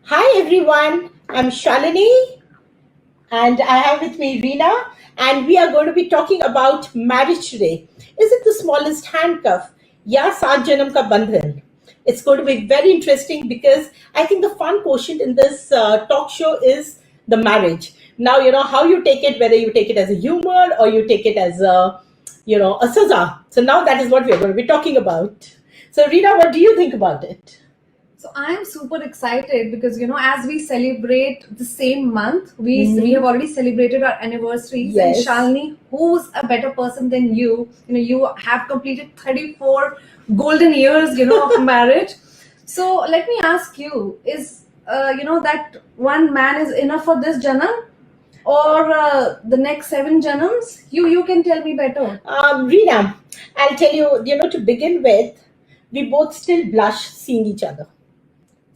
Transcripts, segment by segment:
Hi everyone, I'm Shalini and I have with me Reena, and we are going to be talking about marriage today. Is it the smallest handcuff? Yeah, Saath Janam ka Bandhan. It's going to be very interesting because I think the fun quotient in this talk show is the marriage. Now, how you take it, whether you take it as a humor or you take it as a saza. So now that is what we're going to be talking about. So, Reena, what do you think about it? So I am super excited because as we celebrate the same month, we Mhm. have already celebrated our anniversaries. And Yes. Shalini, who's a better person than you? You have completed 34 golden years, of marriage. So let me ask you: Is that one man is enough for this janam, or the next seven janams? You can tell me better. Reena, I'll tell you, to begin with, we both still blush seeing each other.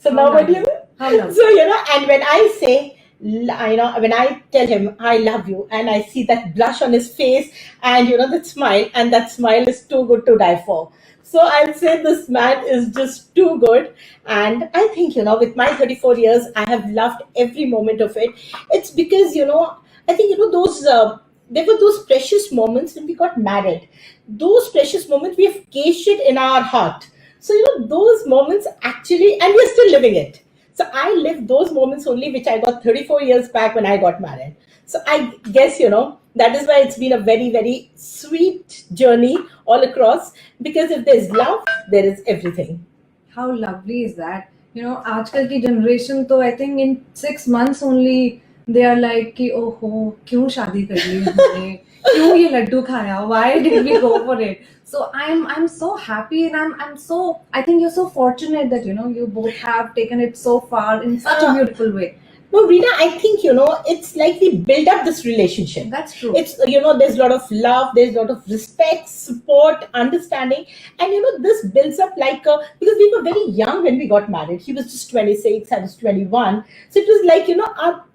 So How now what do you lovely. How lovely. So, and when I say, when I tell him I love you, and I see that blush on his face, and that smile, and that smile is too good to die for. So I'll say this man is just too good. And I think, with my 34 years, I have loved every moment of it. It's because, I think, there were those precious moments when we got married. Those precious moments we have caged it in our heart. So, those moments actually, and we're still living it. So I lived those moments only, which I got 34 years back when I got married. So I guess, that is why it's been a very, very sweet journey all across. Because if there's love, there is everything. How lovely is that? आजकल की generation तो I think in 6 months only they are like कि ओहो क्यों शादी कर ली हमने क्यों ये लड्डू खाया why did we go for it. So I'm so happy, and I'm so, I think you're so fortunate that you both have taken it so far in such a beautiful way. No, Rina, I think, it's like we build up this relationship. That's true. It's, there's a lot of love, there's a lot of respect, support, understanding. And, this builds up because we were very young when we got married. He was just 26, I was 21. So it was like,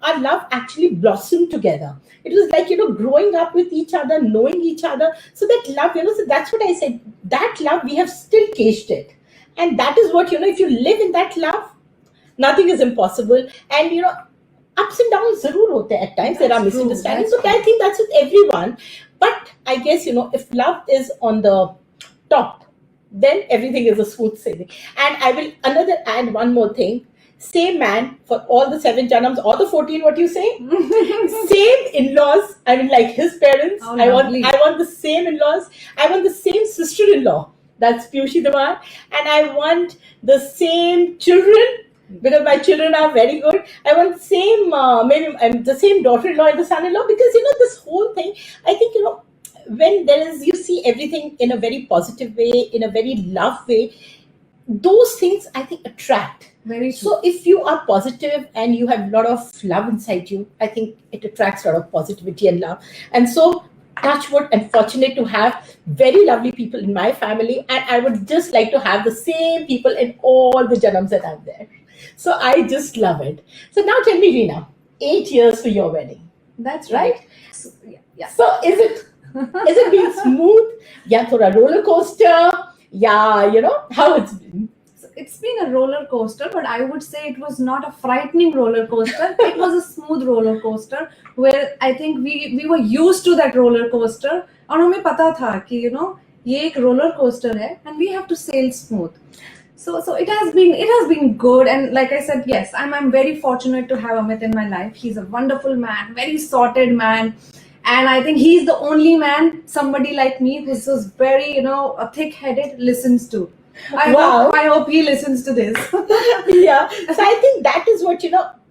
our love actually blossomed together. It was like, growing up with each other, knowing each other. So that love, so that's what I said. That love, we have still caged it. And that is what, if you live in that love, nothing is impossible. And ups and downs zarur hote hain. At times there are That's true. misunderstandings, That's but I think that's with everyone. But I guess, if love is on the top, then everything is a smooth sailing. And I will another add one more thing. Same man for all the seven janams or the 14, what you say? Same in-laws. I mean, like his parents. How I want lovely. I want the same in-laws. I want the same sister-in-law. That's Piyushi Dawar. And I want the same children because my children are very good. I want same maybe the same daughter-in-law and the son-in-law, because this whole thing. I think when there is, you see everything in a very positive way, in a very love way. Those things I think attract. Very true. So if you are positive and you have a lot of love inside you, I think it attracts a lot of positivity and love. And so, touch wood, I'm fortunate to have very lovely people in my family, and I would just like to have the same people in all the janams that I'm there. So I just love it. So now tell me, Reena, 8 years for your wedding, That's right? right. So, yeah. So is it being smooth? Yeah, for a roller coaster. Yeah, how it's been. So it's been a roller coaster, but I would say it was not a frightening roller coaster. It was a smooth roller coaster where I think we were used to that roller coaster. और हमें पता था कि ये एक roller coaster है and we have to sail smooth. So it has been good, and like I said, yes, I'm very fortunate to have Amit in my life. He's a wonderful man, very sorted man, and I think he's the only man somebody like me who's just very a thick-headed listens to. Wow. I hope he listens to this. Yeah. So I think that is what,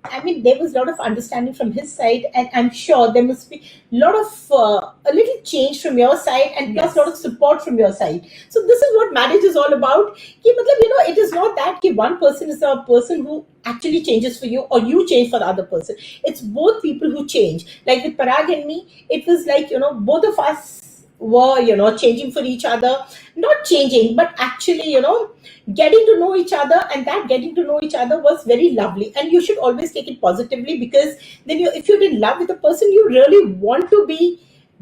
I mean, there was a lot of understanding from his side, and I'm sure there must be a lot of a little change from your side, and plus Yes. a lot of support from your side. So this is what marriage is all about. Ki, matlab, it is not that ki one person is a person who actually changes for you or you change for the other person. It's both people who change. Like with Parag and me, it was like, both of us were, changing for each other. Not changing, but actually, getting to know each other, and that getting to know each other was very lovely. And you should always take it positively, because then if you're in love with a person, you really want to be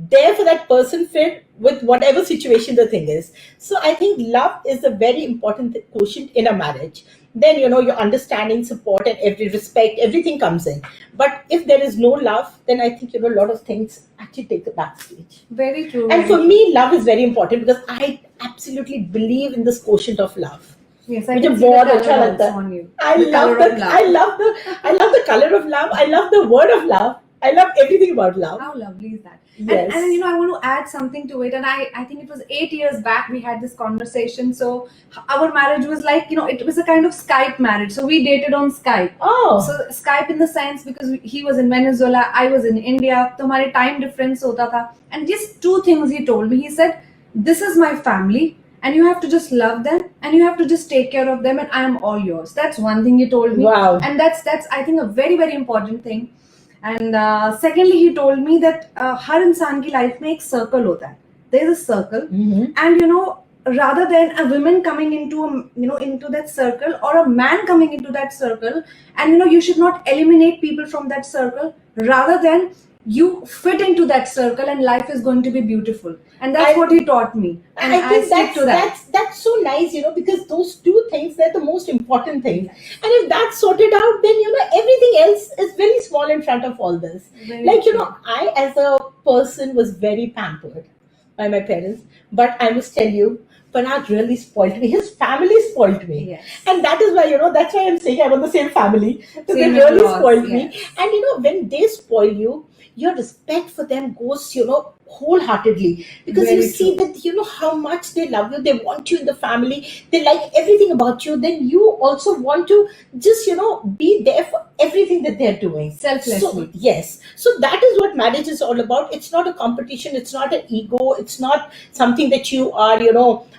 there for that person fit with whatever situation the thing is. So I think love is a very important quotient in a marriage. then your understanding, support, and every respect, everything comes in. But if there is no love, then I think a lot of things actually take the backstage. Very true. And Very for true. me, love is very important because I absolutely believe in this quotient of love. Yes, I मुझे can see the बहुत color अच्छा लगता also है. on you. I The love color of the love. I love the color of love. I love the word of love. I love everything about love. How lovely is that? Yes. And I want to add something to it. And I think it was 8 years back we had this conversation. So our marriage was like, it was a kind of Skype marriage. So we dated on Skype. Oh. So Skype in the sense because he was in Venezuela, I was in India. So हमारे time difference होता था. And just two things he told me. He said, "This is my family, and you have to just love them, and you have to just take care of them, and I am all yours." That's one thing he told me. Wow. And that's I think a very very important thing. And secondly, he told me that हर इंसान की life में एक circle होता है. There is a circle, and rather than a woman coming into into that circle or a man coming into that circle, and you should not eliminate people from that circle. Rather than you fit into that circle, and life is going to be beautiful. And that's what he taught me, and I think stick to that. that's so nice, because those two things, they're the most important things. And if that's sorted out, then everything else is very small in front of all this. Very Like true. I as a person was very pampered by my parents, but I must tell you, Parag really spoiled me. His family spoiled me. Yes. And that is why, that's why I'm saying I'm on the same family. So they Same really across, spoiled me. yes. And when they spoil you, your respect for them goes, wholeheartedly, because Very you see true. that how much they love you, they want you in the family, they like everything about you, then you also want to just be there for everything that they're doing Selflessly. So yes, so that is what marriage is all about. It's not a competition, it's not an ego, it's not something that you are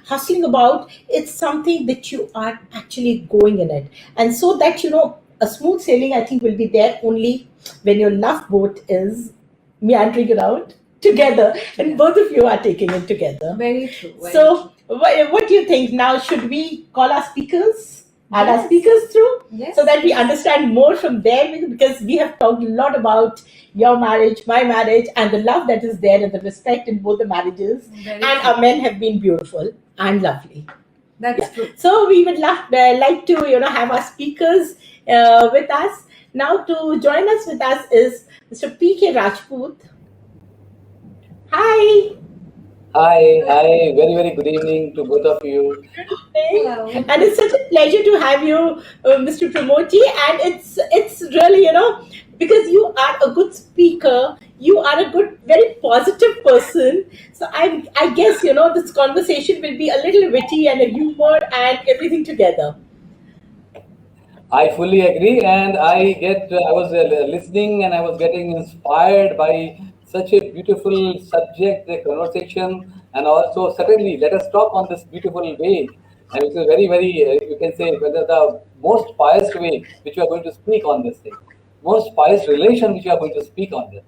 hustling about. It's something that you are actually going in it. And so that a smooth sailing, I think, will be there only when your love boat is meandering around together, and both of you are taking it together. Very true. Very So true. what do you think now? Should we call our speakers, add our Yes. speakers through, Yes. so that we understand more from them? Because we have talked a lot about your marriage, my marriage, and the love that is there and the respect in both the marriages. Very And true. our men have been beautiful and lovely. That's Yeah. true. So we would like to have our speakers with us now. To join us with us is Mr. P.K. Rajput. Hi. Hi, very, very good evening to both of you. Hello. And it's such a pleasure to have you, Mr. Pramoti. And it's really, because you are a good speaker, you are a good, very positive person. So I guess, this conversation will be a little witty and a humor and everything together. I fully agree, and I was listening and I was getting inspired by such a beautiful subject, a conversation, and also certainly let us talk on this beautiful way, and which is very, very, you can say, whether the most pious way which you are going to speak on this thing, most pious relation which you are going to speak on this.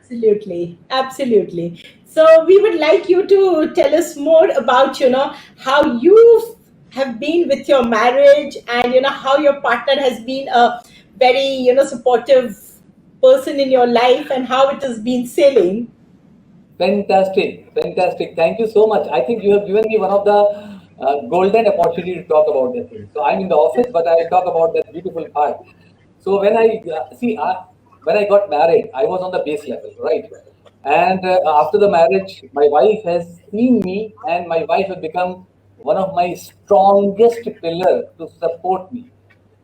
Absolutely, absolutely. So we would like you to tell us more about how you have been with your marriage, and how your partner has been a very supportive person in your life, and how it has been sailing. Fantastic, fantastic. Thank you so much. I think you have given me one of the golden opportunity to talk about that thing. So I'm in the office, but I talk about that beautiful part. So when when I got married, I was on the base level, right? And after the marriage, my wife has seen me, and my wife has become one of my strongest pillar to support me.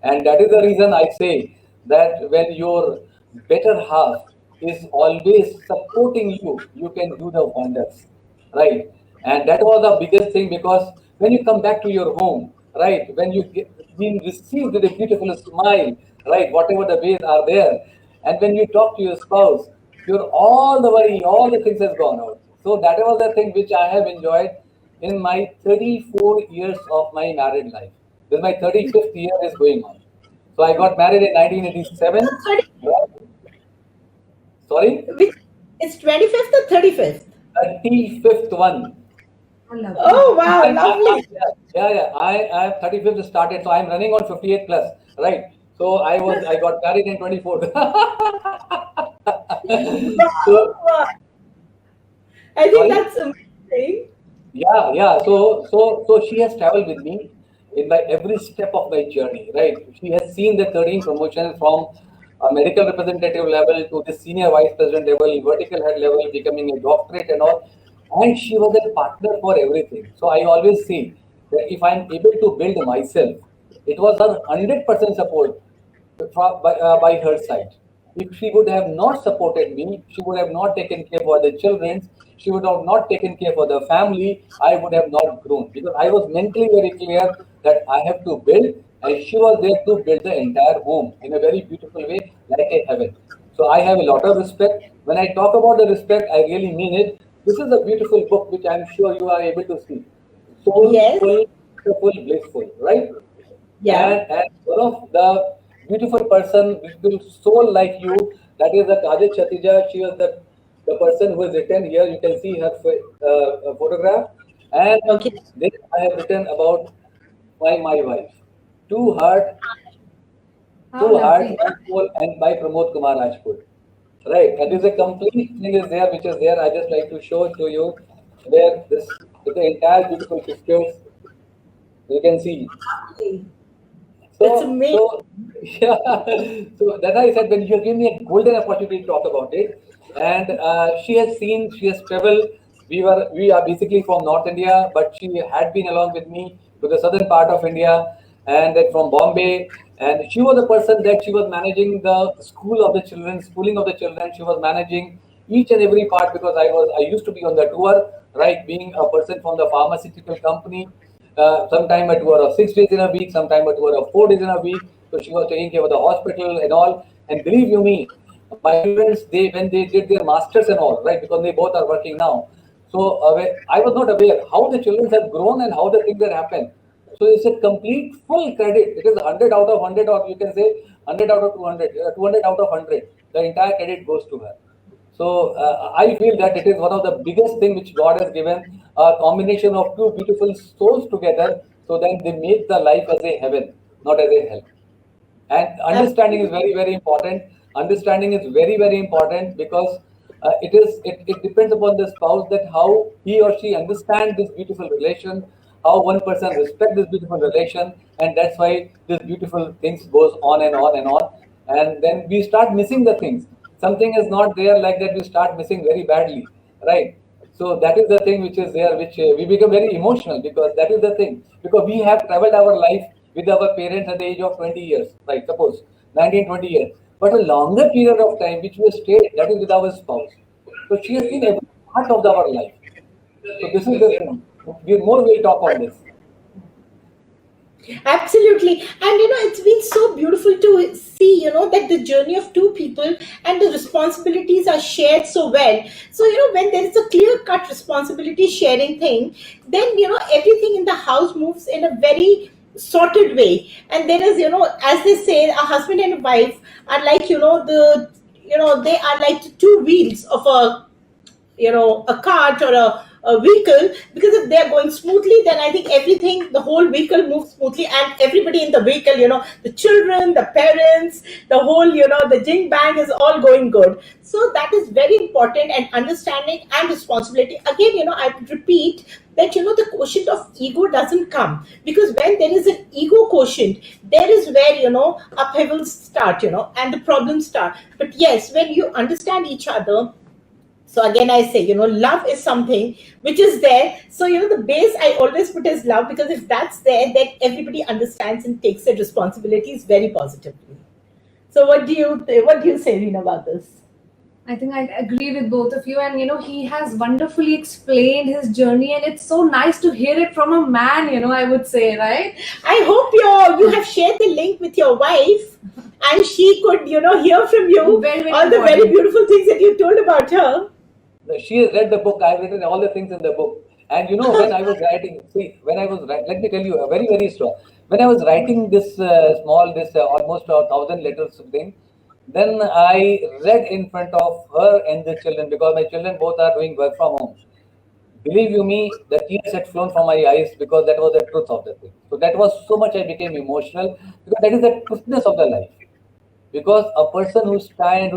And that is the reason I say that when your better half is always supporting you, you can do the wonders, right? And that was the biggest thing, because when you come back to your home, right, when you get being received with a beautiful smile, right, whatever the ways are there, and when you talk to your spouse, your all the worry, all the things has gone out. So that was the thing which I have enjoyed in my 34 years of my married life. This is my 35th year is going on. So I got married in 1987. Sorry, Which is 25th or 35th? 35th one. Oh wow, lovely. Yeah. I have 35th started, so I'm running on 58 plus, right? So I got married in 24th. So Wow. I think sorry. that's amazing. Yeah. So she has traveled with me, in my every step of my journey, right? She has seen the 13 promotions from a medical representative level to the senior vice president level, vertical head level, becoming a doctorate and all. And she was a partner for everything. So I always see that if I'm able to build myself, it was her 100% support by her side. If she would have not supported me, she would have not taken care for the children, she would have not taken care for the family, I would have not grown because I was mentally very clear that I have to build, and she was there to build the entire home in a very beautiful way, like a heaven. So I have a lot of respect. When I talk about the respect, I really mean it. This is a beautiful book which I'm sure you are able to see. Yes. Soulful, beautiful, blissful, right? Yeah. And one of the beautiful person, beautiful soul like you, that is the Kajal Chatija. She was the person who has written here. You can see her photograph. And Okay. this I have written about my wife. Two Heart, How Two Hearts, lovely. One Soul, and by Pramod Kumar Rajput. Right. And there's a complete thing is there, which is there. I just like to show to you where this with the entire beautiful pictures you can see. That's So, amazing. so yeah. So that I said when you give me a golden opportunity to talk about it, and she has seen, she has traveled. We are basically from North India, but she had been along with me to the southern part of India, and then from Bombay. And she was the person that she was managing the school of the children, schooling of the children. She was managing each and every part because I used to be on the tour, right? Being a person from the pharmaceutical company, sometime a tour of 6 days in a week, sometime a tour of 4 days in a week. So she was taking care of the hospital and all. And believe you me, my children, they when they did their masters and all, right? Because they both are working now. So I was not aware how the children have grown and how the things that happen. So it's a complete full credit. It is 100 out of 100, or you can say 100 out of 200, 200 out of 100. The entire credit goes to her. So I feel that it is one of the biggest thing which God has given, a combination of two beautiful souls together, so then they make the life as a heaven, not as a hell. And understanding is Absolutely. very, very important. Understanding is very, very important because it depends upon the spouse that how he or she understand this beautiful relation, how one person respect this beautiful relation, and that's why this beautiful things goes on and on and on. And then we start missing the things. Something is not there like that, we start missing very badly, right? So that is the thing which is there, which we become very emotional because that is the thing. Because we have traveled our life with our parents at the age of 20 years, right? Suppose 19, 20 years. But a longer period of time which we stayed, that is with our spouse. So she has seen every part of our life. So this is the thing. We more will talk on this. Absolutely. And it's been so beautiful to see, that the journey of two people and the responsibilities are shared so well. So, when there is a clear cut responsibility sharing thing, then, everything in the house moves in a very sorted way. And there is, as they say, a husband and a wife are like, they are like the two wheels of a cart or a vehicle, because if they're going smoothly, then I think everything, the whole vehicle moves smoothly, and everybody in the vehicle, the children, the parents, the whole, the jing bang is all going good. So that is very important, and understanding and responsibility, again, I would repeat that, the quotient of ego doesn't come, because when there is an ego quotient, there is where, upheavals start, and the problems start. But yes, when you understand each other, so again, I say, love is something which is there. So, the base I always put is love, because if that's there, then everybody understands and takes their responsibilities very positively. So what do you say, Reena, about this? I think I agree with both of you, and he has wonderfully explained his journey, and it's so nice to hear it from a man. I would say, right? I hope you have shared the link with your wife, and she could, hear from you Very, very all the very important. beautiful things that you told about her. She has read the book. I've written all the things in the book. And when I was writing, see, when I was writing, let me tell you a very, very strong. When I was writing this this almost 1,000 letters thing, then I read in front of her and the children because my children both are doing work from home. Believe you me, the tears had flown from my eyes because that was the truth of the thing. So that was so much I became emotional because that is the truthness of the life. Because a person who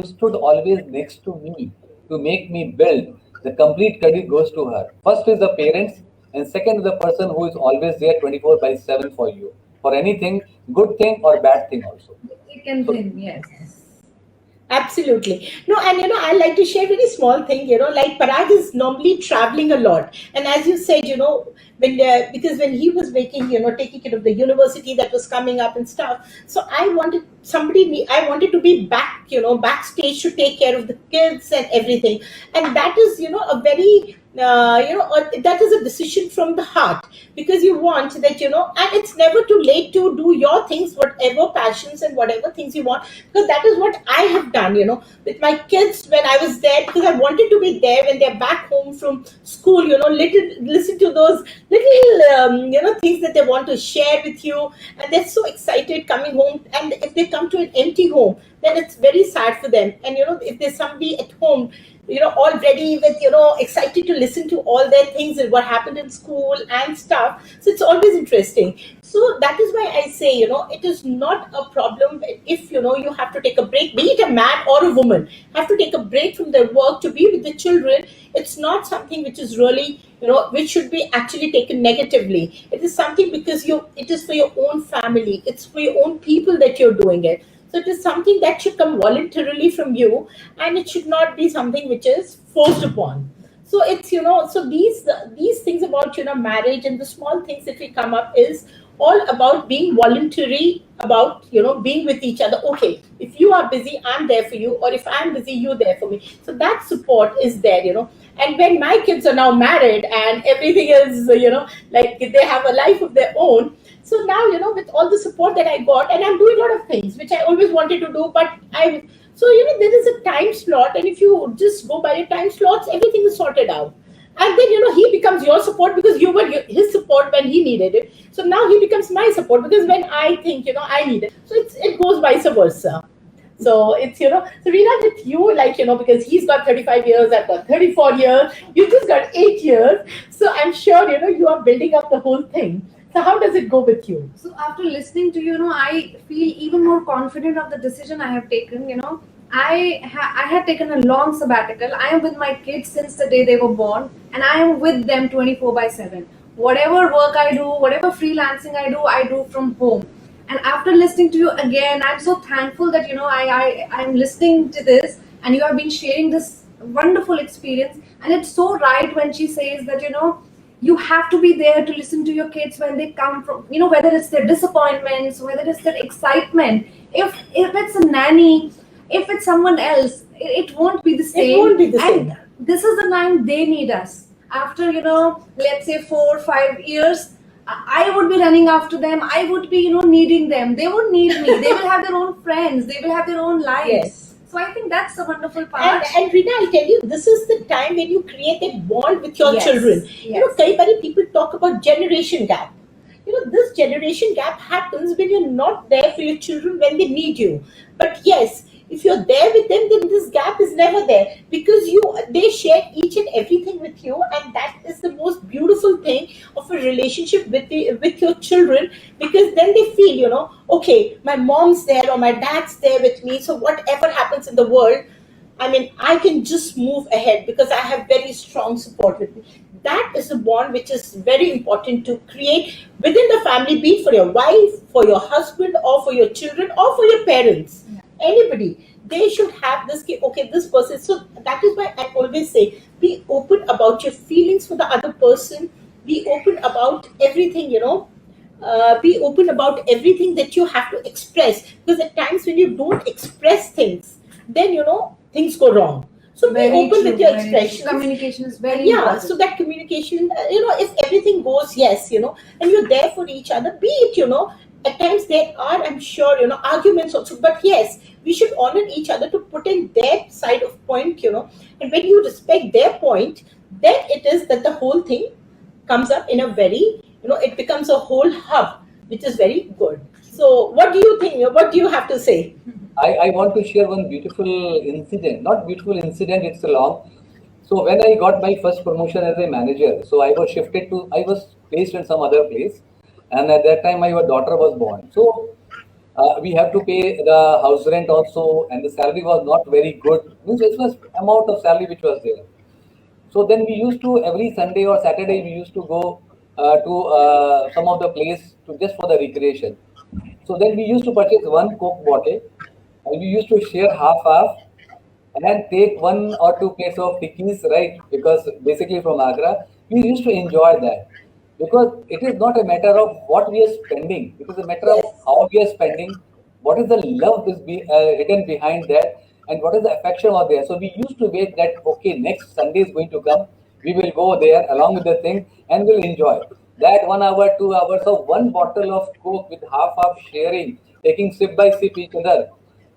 stood always next to me to make me build, the complete credit goes to her. First is the parents, and second is the person who is always there 24/7 for you, for anything, good thing or bad thing also. Second So thing, yes. Absolutely. No, and I like to share very small thing, like Parag is normally traveling a lot. And as you said, when because when he was making, taking care of the university that was coming up and stuff. So I wanted to be back, backstage to take care of the kids and everything. And that is, a very, that is a decision from the heart, because you want that, and it's never too late to do your things, whatever passions and whatever things you want, because that is what I have done, with my kids when I was there, because I wanted to be there when they're back home from school, listen to those little, things that they want to share with you, and they're so excited coming home. And if they come to an empty home, then it's very sad for them. And if there's somebody at home, all ready with, excited to listen to all their things and what happened in school and stuff. So it's always interesting. So that is why I say, it is not a problem if, you have to take a break, be it a man or a woman, have to take a break from their work to be with the children. It's not something which is really, which should be actually taken negatively. It is something because it is for your own family. It's for your own people that you're doing it. So it is something that should come voluntarily from you, and it should not be something which is forced upon. So it's, so these things about, marriage and the small things that we come up is all about being voluntary, about, being with each other. Okay, if you are busy, I'm there for you, or if I'm busy, you're there for me. So that support is there, and when my kids are now married and everything is, like they have a life of their own. So now, with all the support that I got, and I'm doing a lot of things which I always wanted to do, but so, there is a time slot, and if you just go by your time slots, everything is sorted out. And then, he becomes your support because you were his support when he needed it. So now he becomes my support because when I think, I need it. So it goes vice versa. So it's, so Rina, with you, like, because he's got 35 years, I've got 34 years, you just got 8 years. So I'm sure, you are building up the whole thing. So how does it go with you? So after listening to you, I feel even more confident of the decision I have taken. I had taken a long sabbatical. I am with my kids since the day they were born, and I am with them 24/7. Whatever work I do, whatever freelancing I do from home. And after listening to you again, I'm so thankful that I'm listening to this, and you have been sharing this wonderful experience. And it's so right when she says that you have to be there to listen to your kids when they come from, whether it's their disappointments, whether it's their excitement. If it's a nanny, if it's someone else, it won't be the same. It won't be the And same. this is the time they need us. After, let's say 4 or 5 years, I would be running after them. I would be, needing them. They would need me. They will have their own friends. They will have their own lives. Yes. So I think that's the wonderful part. And Rina, I'll tell you, this is the time when you create a bond with your Yes, children. yes. Many people talk about generation gap. This generation gap happens when you're not there for your children when they need you. But yes, if you're there with them, then this gap is never there, because they share each and everything with you, and that is the most beautiful thing of a relationship with your children, because then they feel, okay, my mom's there or my dad's there with me, so whatever happens in the world, I mean, I can just move ahead because I have very strong support with me. That is a bond which is very important to create within the family, be it for your wife, for your husband, or for your children, or for your parents. Anybody, they should have this. Okay, this person. So that is why I always say, be open about your feelings for the other person. Be open about everything. Be open about everything that you have to express. Because at times when you don't express things, then things go wrong. So be Very open true, with your very true. expressions. Communication is very Yeah, important. so that communication, if everything goes yes, and you're there for each other, be it, at times there are, I'm sure, arguments also, but yes, we should honor each other to put in their side of point, and when you respect their point, then it is that the whole thing comes up in a very, it becomes a whole hub, which is very good. So what do you think? What do you have to say? I want to share one beautiful incident. Not beautiful incident, it's a long. So when I got my first promotion as a manager, so I was placed in some other place. And at that time, my daughter was born. So we have to pay the house rent also, and the salary was not very good. Means it was amount of salary which was there. So then we used to, every Sunday or Saturday, we used to go to some of the place to just for the recreation. So then we used to purchase one Coke bottle, and we used to share half and take one or two plates of tikkis, right? Because basically from Agra, we used to enjoy that. Because it is not a matter of what we are spending, it is a matter of Yes. how we are spending, what is the love hidden behind that, and what is the affection out there. So we used to wait that, okay, next Sunday is going to come, we will go there along with the thing and we'll enjoy. That 1 hour, 2 hours of one bottle of Coke with half sharing, taking sip by sip each other.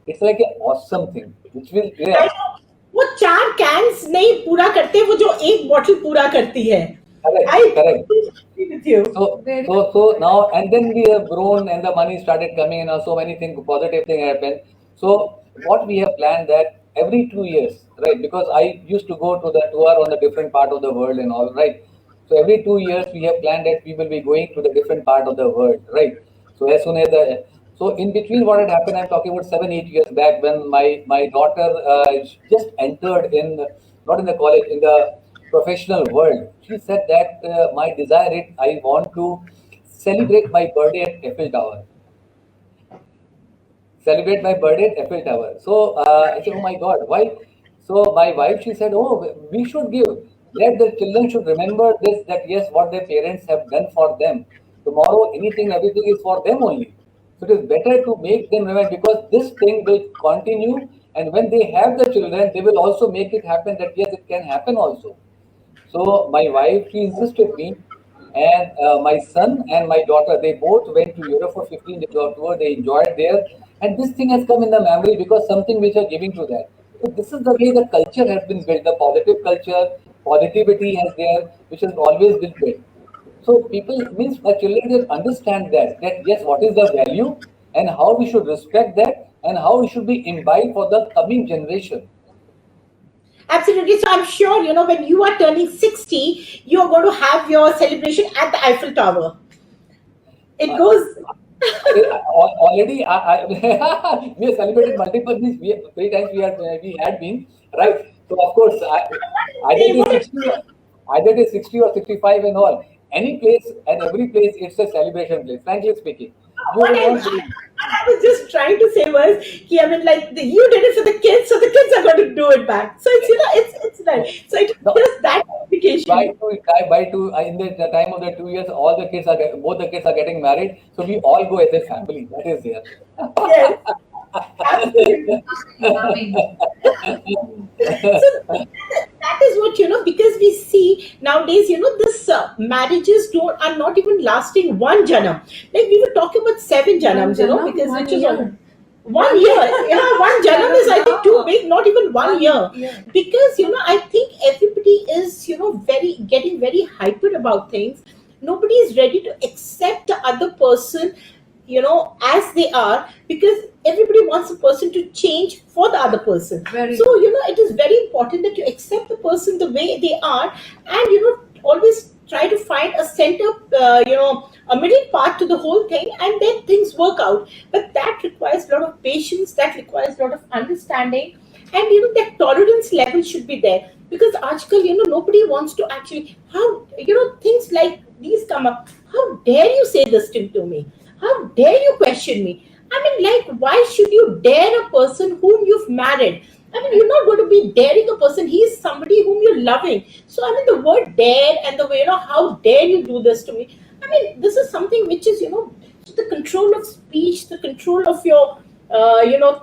It's like an awesome thing, which will, I yeah, know, वो 4 cans नहीं पूरा करते, वो जो एक bottle पूरा करती है. I correct, correct. agree with you. Very So now, and then we have grown and the money started coming and so many things, positive thing happened. So what we have planned that every 2 years, right? Because I used to go to the tour on the different part of the world and all, right? So every 2 years we have planned that we will be going to the different part of the world, right? So as soon as so in between what had happened, I'm talking about 7, 8 years back when my daughter just entered in not in the college, in the professional world. She said that my desire is I want to celebrate my birthday at Eiffel Tower. Celebrate my birthday at Eiffel Tower. So I said, oh my God, why? So my wife, she said, oh, we should give. Let the children should remember this, that yes, what their parents have done for them. Tomorrow, anything, everything is for them only. So it is better to make them remember because this thing will continue. And when they have the children, they will also make it happen that yes, it can happen also. So my wife, she insisted me, and my son and my daughter, they both went to Europe for 15 days of tour. They enjoyed there, and this thing has come in the memory because something which are giving to that. So this is the way the culture has been built. The positive culture, positivity has there, which has always been built. So people means our children will understand that yes, what is the value and how we should respect that and how we should be imbibed for the coming generation. Absolutely. So I'm sure, when you are turning 60, you're going to have your celebration at the Eiffel Tower. It Uh, goes. Already we have celebrated multiple things. 3 times we had been right. So of course, either Say, it is 60 or either it is 60 or 65 and all. Any place and every place, it's a celebration place. Frankly speaking, you what will I, not what believe. I was just trying to say was, I mean, like you did it for the kids, so the kids are going to do it back. So it's it's No, nice. So it's no, just that by application. two, by two, in the time of the 2 years, all the kids both the kids are getting married. So we all go as a family. That is there. Yes, absolutely. loving. So that is what, because we see nowadays, this marriages don't are not even lasting one janam. Like we were talking about 7 janams, Janam, because one which is on year. 1 year. Yeah, one janam is, I think, too Yeah, big. Not even 1 year, 1 year. because I think everybody is, very getting very hyper about things. Nobody is ready to accept the other person, as they are, because everybody wants a person to change for the other person. Very So true. it is very important that you accept the person the way they are, and always try to find a center, a middle part to the whole thing, and then things work out. But that requires a lot of patience, that requires a lot of understanding, and that tolerance level should be there, because article, nobody wants to actually, how, things like these come up. How dare you say this thing to me? How dare you question me? I mean, like, why should you dare a person whom you've married? I mean, you're not going to be daring a person. He's somebody whom you're loving. So, I mean, the word dare and the way, how dare you do this to me? I mean, this is something which is, the control of speech, the control of your,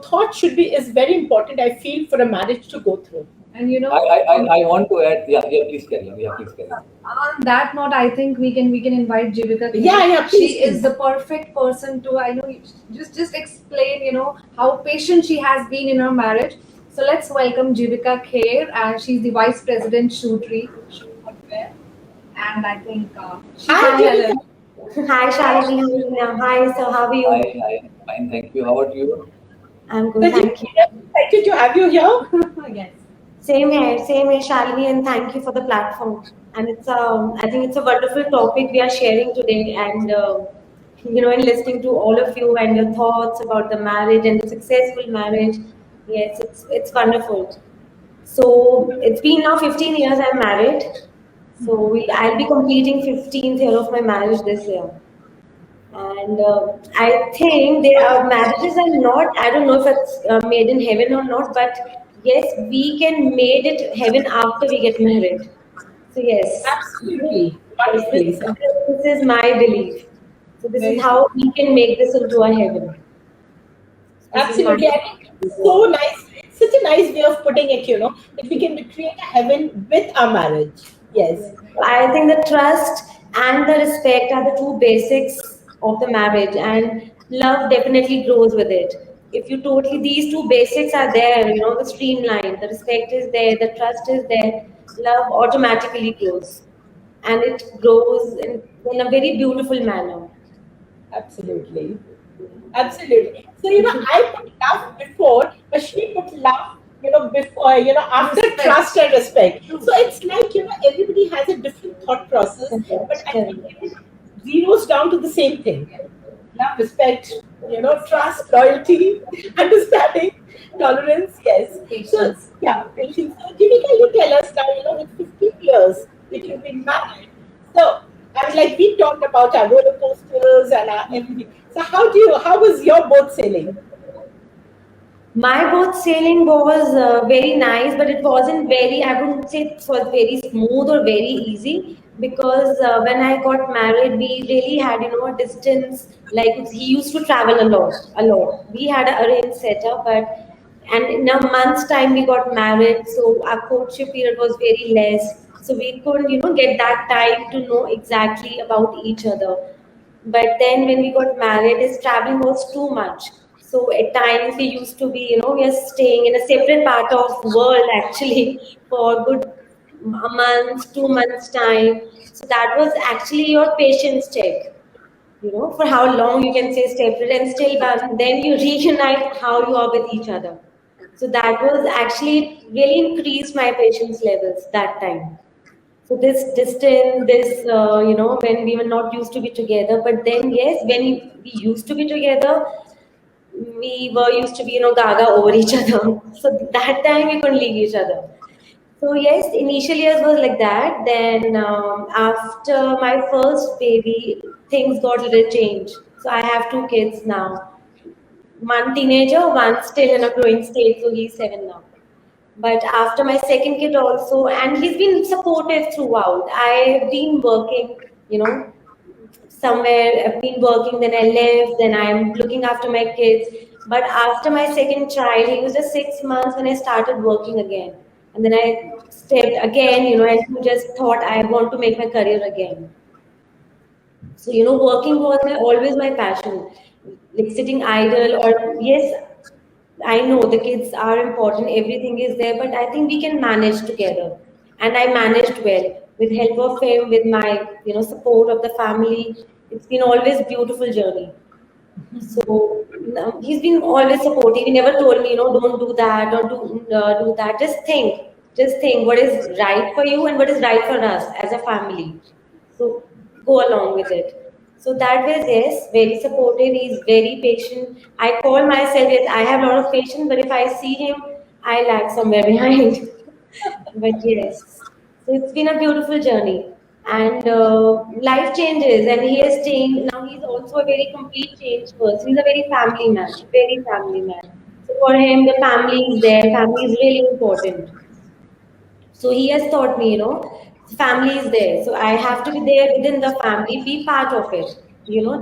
thought should be, is very important, I feel, for a marriage to go through. And I want to add. Yeah, yeah. Please carry on. Yeah, please carry on. on that note, I think we can invite Jivika. Yeah, yeah, She please, is please. the perfect person to, I know, just explain, how patient she has been in her marriage. So let's welcome Jivika Kher, and she's the Vice President Shootry. And I think she Hi, can tell us. Jivika. Hi, Shalini. Hi, so how are Hi, you? hi. Fine, thank you. How about you? I'm good, But thank you. excited to have you here. Yes. Same here, Shalini, and thank you for the platform. And I think it's a wonderful topic we are sharing today, and in listening to all of you and your thoughts about the marriage and the successful marriage, yes, it's wonderful. So it's been now 15 years I'm married, So I'll be completing 15th year of my marriage this year. And I think there are marriages are not, I don't know if it's made in heaven or not, but yes, we can made it heaven after we get married. So yes, Absolutely. yes, Wonderfully said. this is my belief. So this is Very how we can make this into a heaven. This is my Absolutely. I think it's so nice. Such a nice way of putting it, that we can create a heaven with our marriage. Yes. I think the trust and the respect are the two basics of the marriage, and love definitely grows with it. If you totally, these two basics are there, the streamline, the respect is there, the trust is there, love automatically grows. And it grows in a very beautiful manner. Absolutely. Absolutely. So, I put love before, but she put love, before, after trust and respect. So it's like, everybody has a different thought process, but Correct, I think correct. it zeroes down to the same thing. Love, respect, trust, loyalty, understanding, tolerance, yes. So, Patience. yeah, patience. So, Jimika, you tell us now, with 15 years that you've been married. So, I mean, like we talked about our roller coasters and our everything. So, how was your boat sailing? My boat sailing was very nice, but it wasn't very, I wouldn't say it was very smooth or very easy because when I got married, we really had, a distance. Like he used to travel a lot, a lot. We had an arranged setup, but and in a month's time we got married, so our courtship period was very less. So we couldn't, get that time to know exactly about each other. But then when we got married, his traveling was too much. So at times we used to be, we are staying in a separate part of world actually for a good a month, 2 months time. So that was actually your patience check, for how long you can stay separate and still, but then you reunite how you are with each other. So that was actually really increased my patience levels that time. So this distance, this when we were not used to be together, but then yes, when we used to be together, we were used to be gaga over each other. So that time we couldn't leave each other. So yes, initial years was like that. Then after my first baby, things got a little changed. So I have two kids now. One teenager, one still in a growing stage. So he's 7 now. But after my second kid also, and he's been supportive throughout. I've been working, somewhere. I've been working, then I left, then I'm looking after my kids. But after my second child, he was just 6 months when I started working again. And then I stepped again, and just thought I want to make my career again. So, working was always my passion. Like sitting idle, or yes, I know the kids are important, everything is there, but I think we can manage together. And I managed well with help of him, with my support of the family. It's been always beautiful journey. So he's been always supportive. He never told me, don't do that or do that. Just think what is right for you and what is right for us as a family. So go along with it. So that was yes, very supportive. He's very patient. I call myself yes, I have a lot of patience, but if I see him, I lag somewhere behind. But yes, so it's been a beautiful journey, and life changes, and he has changed. Now he's also a very complete change person. He's a very family man, very family man. So for him, the family is there. Family is really important. So he has taught me, family is there. So I have to be there within the family, be part of it.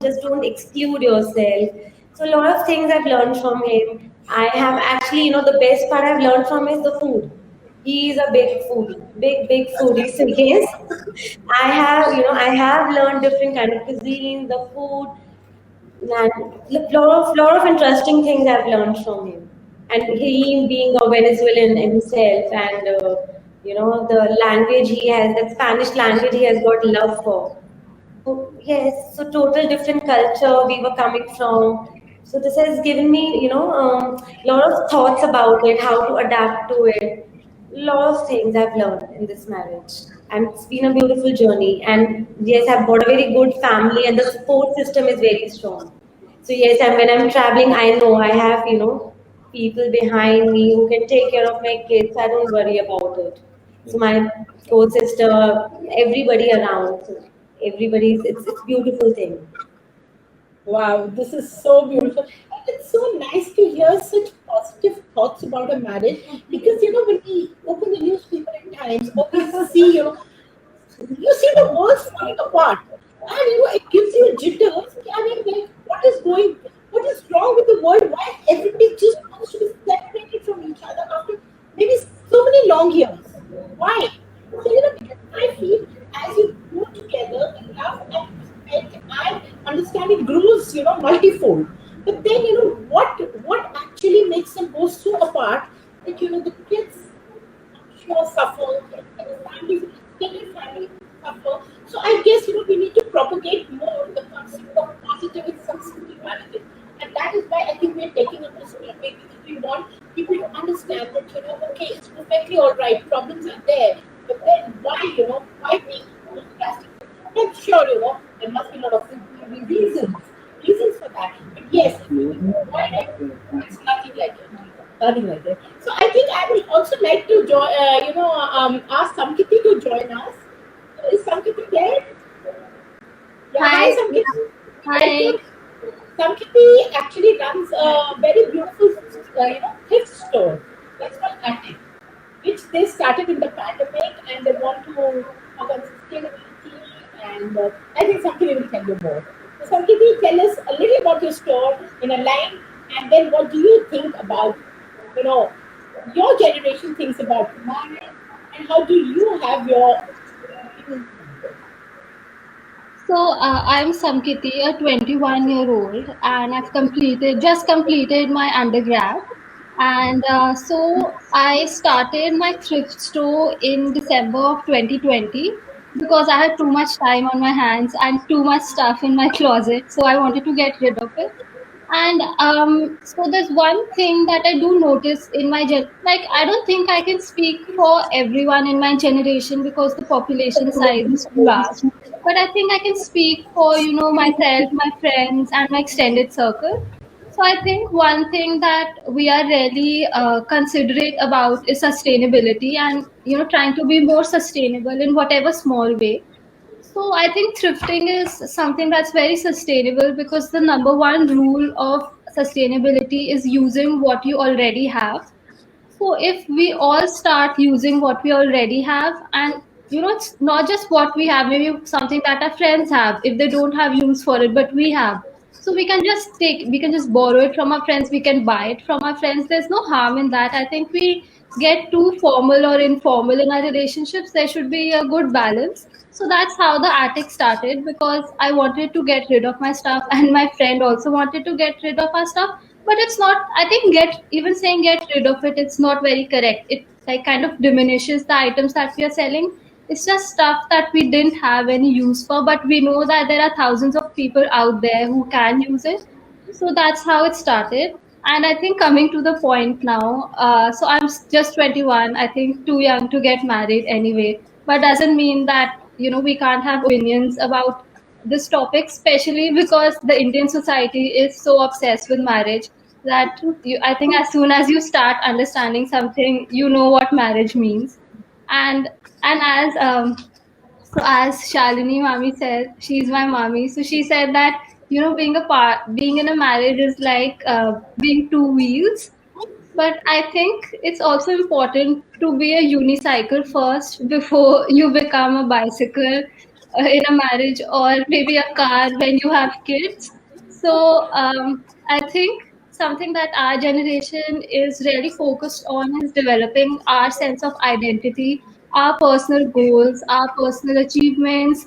Just don't exclude yourself. So a lot of things I've learned from him. I have actually, the best part I've learned from is the food. He is a big foodie, big foodie. So yes, I have learned different kind of cuisine, the food, and lot of interesting things I've learned from him. And he being a Venezuelan himself, and the language he has, that Spanish language he has got love for. So yes, so total different culture we were coming from. So this has given me, lot of thoughts about it, how to adapt to it. Lot of things I've learned in this marriage, and it's been a beautiful journey. And yes, I've got a very good family, and the support system is very strong. So yes, and when I'm traveling, I know I have, people behind me who can take care of my kids. I don't worry about it. So my co-sister, everybody around, so everybody's, it's beautiful thing. Wow, this is so beautiful. And it's so nice to hear such positive thoughts about a marriage because, when we open the newspaper at times, or we see, you see the world falling apart. And, it gives you jitters. I mean, like, what is wrong with the world? Why everybody just wants to be separated from each other after maybe so many long years? Why? So, because I feel as you grow together, the love and respect and understanding grows, multifold. But then, what actually makes them go so apart that, the kids sure suffer, and the families, extended family suffer. So I guess, we need to propagate more the concept of positive and sensitive parenting. And that is why I think we're taking up this topic because we want people to understand that, okay, it's perfectly all right, problems are there, but then why being so drastic? I'm sure, there must be a lot of reasons for that. But yes, if you avoid it, it's nothing like it. Nothing like that. So I think I will also like to join, ask Samkiti to join us. Is Samkiti there? Yeah, hi Hi. Samkiti. Hi. Welcome. Samkiti actually runs a very beautiful, thrift store. That's called Attic, which they started in the pandemic, and they want to work on sustainability. And I think Samkiti will tell you more. So, Samkiti, tell us a little about your store in a line, and then what do you think about, you know, your generation thinks about marriage, and how do you have your So I'm Samkiti, a 21-year-old, and I've just completed my undergrad. And so I started my thrift store in December of 2020 because I had too much time on my hands and too much stuff in my closet. So I wanted to get rid of it. And so there's one thing that I do notice in like I don't think I can speak for everyone in my generation because the population size is too large. But I think I can speak for myself, my friends, and my extended circle. So I think one thing that we are really considerate about is sustainability, and trying to be more sustainable in whatever small way. So I think thrifting is something that's very sustainable because the number one rule of sustainability is using what you already have. So if we all start using what we already have, and it's not just what we have, maybe something that our friends have, if they don't have use for it, but we have. So we can just borrow it from our friends, we can buy it from our friends. There's no harm in that. I think we get too formal or informal in our relationships. There should be a good balance. So that's how the attic started because I wanted to get rid of my stuff, and my friend also wanted to get rid of our stuff. But it's not, I think, get even saying get rid of it, it's not very correct. It like kind of diminishes the items that we are selling. It's just stuff that we didn't have any use for, but we know that there are thousands of people out there who can use it. So that's how it started. And I think coming to the point now, so I'm just 21. I think too young to get married anyway, but doesn't mean that we can't have opinions about this topic, especially because the Indian society is so obsessed with marriage that I think as soon as you start understanding something, you know what marriage means. And as as Shalini Mami said, she's my mommy. So she said that being in a marriage is like being two wheels. But I think it's also important to be a unicycle first before you become a bicycle in a marriage, or maybe a car when you have kids. So I think something that our generation is really focused on is developing our sense of identity, our personal goals, our personal achievements,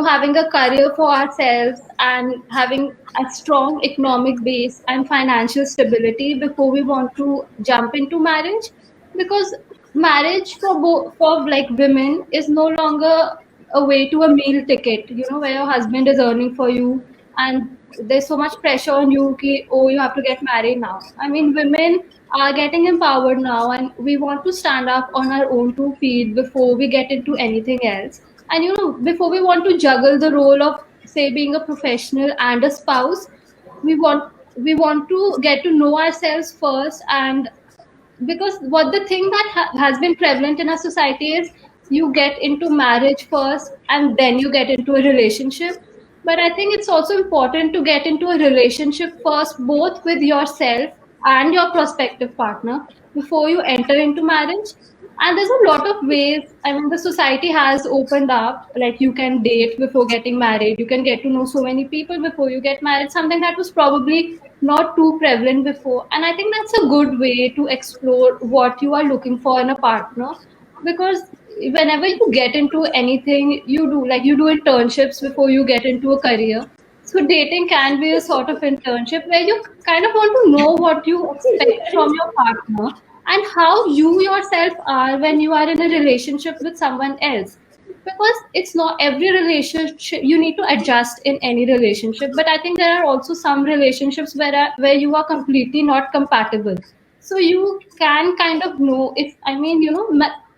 having a career for ourselves and having a strong economic base and financial stability before we want to jump into marriage. Because marriage for like women is no longer a way to a meal ticket, where your husband is earning for you and there's so much pressure on you ki, oh, you have to get married now. I mean, women are getting empowered now, and we want to stand up on our own two feet before we get into anything else. And before we want to juggle the role of say being a professional and a spouse, we want to get to know ourselves first and because what the thing that has been prevalent in our society is you get into marriage first and then you get into a relationship. But I think it's also important to get into a relationship first, both with yourself and your prospective partner, before you enter into marriage. And there's a lot of ways. I mean, the society has opened up. Like, you can date before getting married. You can get to know so many people before you get married. Something that was probably not too prevalent before. And I think that's a good way to explore what you are looking for in a partner. Because whenever you get into anything, you do internships before you get into a career. So dating can be a sort of internship where you kind of want to know what you expect from your partner and how you yourself are when you are in a relationship with someone else. Because it's not every relationship you need to adjust in any relationship, but I think there are also some relationships where you are completely not compatible. So you can kind of know, if I mean,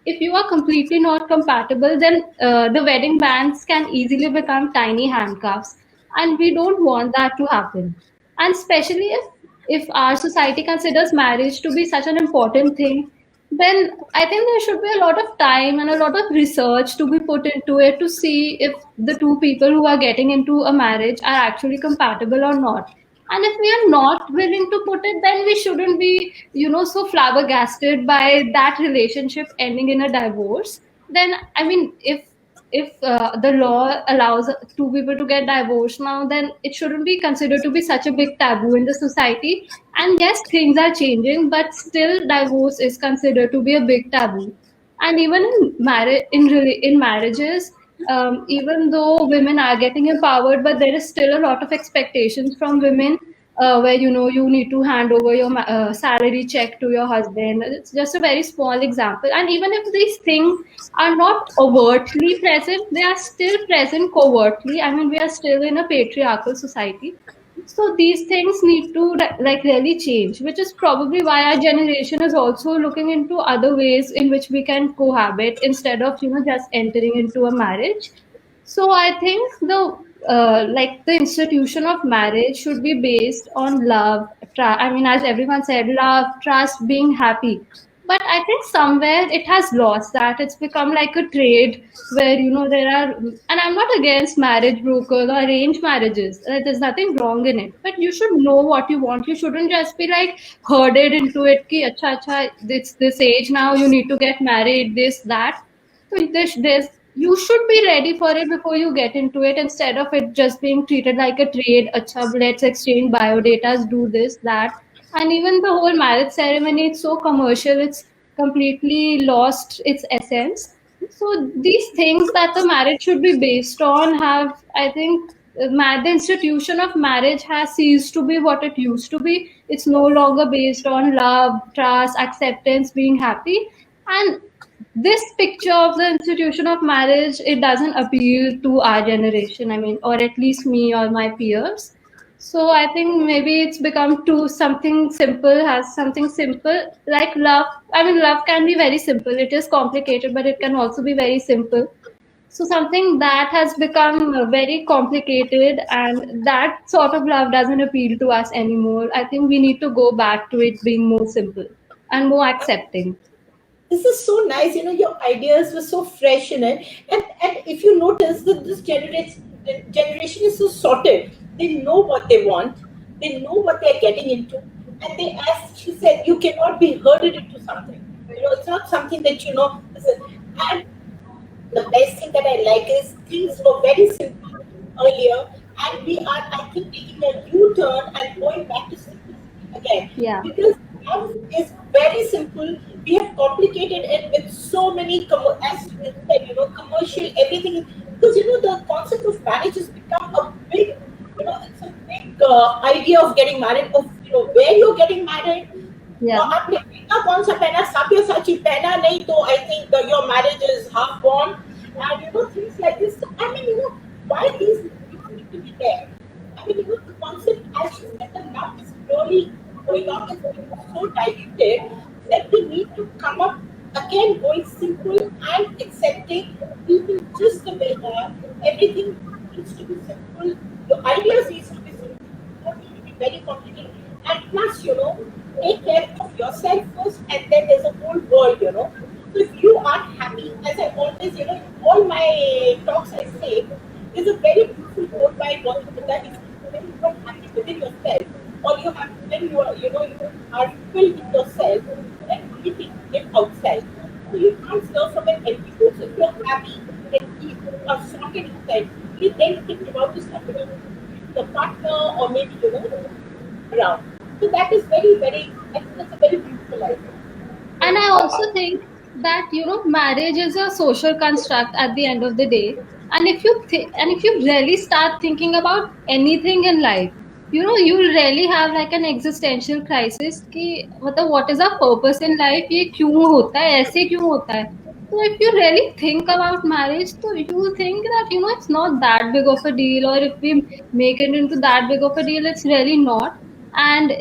if you are completely not compatible, then the wedding bands can easily become tiny handcuffs, and we don't want that to happen. And especially if our society considers marriage to be such an important thing, then I think there should be a lot of time and a lot of research to be put into it to see if the two people who are getting into a marriage are actually compatible or not. And if we are not willing to put it, then we shouldn't be, so flabbergasted by that relationship ending in a divorce. Then, I mean, if the law allows two people to get divorced now, then it shouldn't be considered to be such a big taboo in the society. And yes, things are changing, but still, divorce is considered to be a big taboo. And even in marriage, in marriages, even though women are getting empowered, but there is still a lot of expectations from women, where you need to hand over your salary check to your husband. It's just a very small example, and even if these things are not overtly present, they are still present covertly. I mean, we are still in a patriarchal society. So these things need to like really change, which is probably why our generation is also looking into other ways in which we can cohabit instead of just entering into a marriage. So I think the institution of marriage should be based on love. I mean, as everyone said, love, trust, being happy. But I think somewhere it has lost that. It's become like a trade where there are. And I'm not against marriage brokers or arranged marriages. There's nothing wrong in it. But you should know what you want. You shouldn't just be like herded into it. Ki, acha, acha, it's this age now. You need to get married. This that. So there's you should be ready for it before you get into it, instead of it just being treated like a trade. Acha, let's exchange biodatas, do this, that. And even the whole marriage ceremony, it's so commercial, it's completely lost its essence. So these things that the marriage should be based on have, I think, the institution of marriage has ceased to be what it used to be. It's no longer based on love, trust, acceptance, being happy. And this picture of the institution of marriage, it doesn't appeal to our generation, I mean, or at least me or my peers. So I think maybe it's become too something simple, has something simple like love. I mean, love can be very simple. It is complicated, but it can also be very simple. So something that has become very complicated, and that sort of love doesn't appeal to us anymore. I think we need to go back to it being more simple and more accepting. This is so nice. Your ideas were so fresh in it. And if you notice that this generation is so sorted. They know what they want. They know what they're getting into. And they, as she said, you cannot be herded into something. It's not something that, and the best thing that I like is things were very simple earlier, and we are, I think, taking a U-turn and going back to simplicity again. Yeah. Because love is very simple. We have complicated it with so many, as you said, commercial everything. Because the concept of marriage has become a big, it's a big idea of getting married, of where you're getting married. Yeah. आपने पहना कौन सा पहना, साची पहना नहीं तो I think your marriage is half gone, and things like this. So, I mean, why these things need to be there? I mean, the concept, as you said, the love is really going on, is so diluted that we need to come up again, going simple and accepting people just the way they are. Everything needs to be simple. Your ideas needs to be simple. Don't need to be very complicated. And plus, take care of yourself first, and then there's a whole world, So if you are happy, as I always, in all my talks I say, there's a very beautiful quote by Gautam Buddha. He says, when you are happy within yourself, or you have, when you are, you are filled with yourself, then everything live outside. So you can't serve from an empty place. So if you're happy, then you are sorted inside. You then think about the stuff, the partner, or maybe, around. So that is very, very, I think that's a very beautiful idea. And I also think that marriage is a social construct at the end of the day. And if you really start thinking about anything in life, you'll really have like an existential crisis कि मतलब what is our purpose in life, ये क्यों होता है, ऐसे क्यों होता है. So if you really think about marriage, so you think that it's not that big of a deal, or if we make it into that big of a deal, it's really not. And